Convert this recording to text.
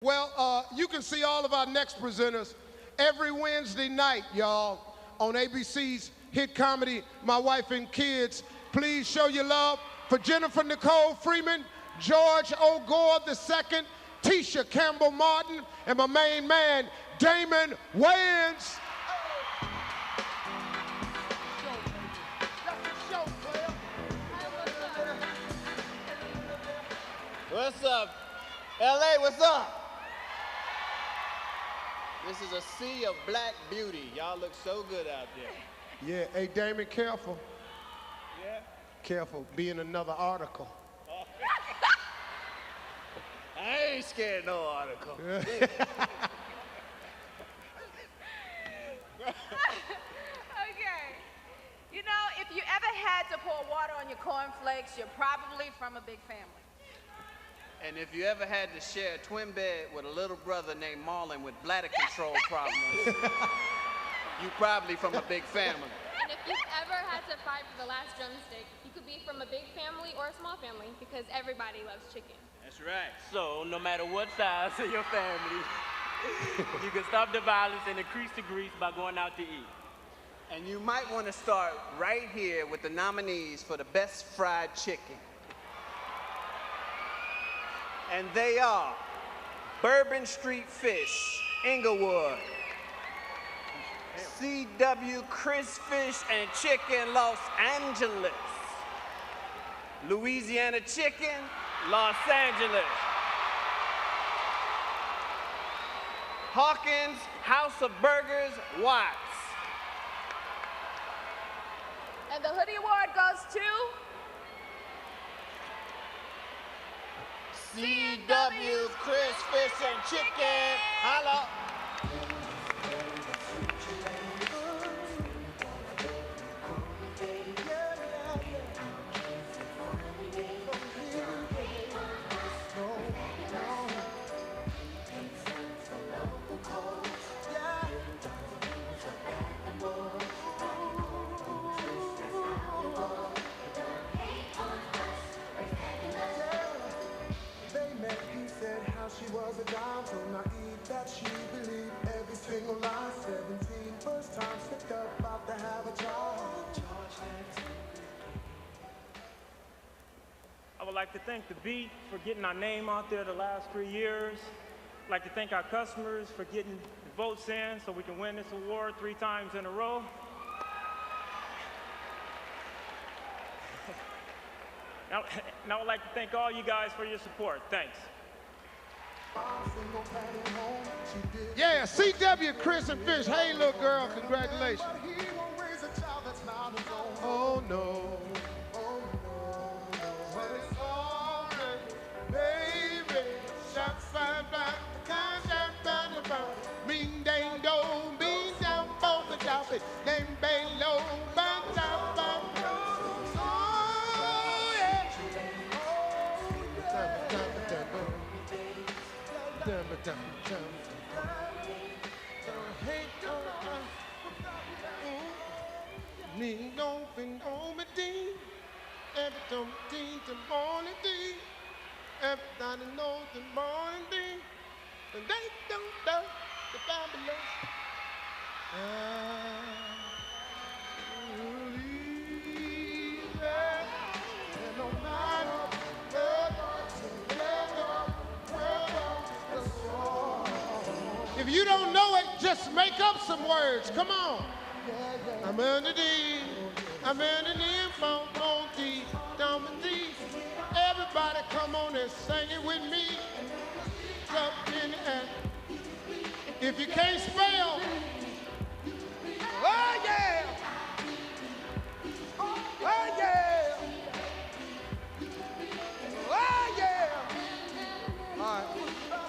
Well, you can see all of our next presenters every Wednesday night, y'all, on ABC's hit comedy, My Wife and Kids. Please show your love for Jennifer Nicole Freeman, George O. Gore II, Tisha Campbell Martin, and my main man, Damon Wayans. What's up? LA, what's up? This is a sea of black beauty. Y'all look so good out there. Yeah, hey, Damon, careful. Yeah? Careful, be in another article. I ain't scared of no article. Okay. You know, if you ever had to pour water on your cornflakes, you're probably from a big family. And if you ever had to share a twin bed with a little brother named Marlon with bladder control problems, you probably from a big family. And if you've ever had to fight for the last drumstick, you could be from a big family or a small family because everybody loves chicken. That's right. So, no matter what size of your family, you can stop the violence and increase the grease by going out to eat. And you might want to start right here with the nominees for the best fried chicken. And they are Bourbon Street Fish, Inglewood, C.W. Chris Fish and Chicken, Los Angeles, Louisiana Chicken, Los Angeles, Hawkins House of Burgers, Watts. And the Hoodie Award goes to C.W. Chris Fish and Chicken. Holla. She was a dime, so naive that she believed every single lie. 17, first time slipped up, about to have a child. I would like to thank the Beat for getting our name out there the last 3 years. I'd like to thank our customers for getting the votes in so we can win this award 3 times in a row. Now I would like to thank all you guys for your support. Thanks. Yeah, C.W. Chris and Fish. Hey, little girl, congratulations. Oh, no. Oh, no. But it's all right, baby. Shot fire, black, contact, bing, dang, dong, bing, down, both the top, dang, bang, low, bang, top, bang. Oh, yeah. Need no thing on me, ding. Every time ding, the morning ding. Everybody knows the morning ding. And they don't know the fabulous. If you don't know it, just make up some words. Come on. I'm under the, I'm under the info, Monty, down with these. Everybody come on and sing it with me. Up in the air. If you can't spell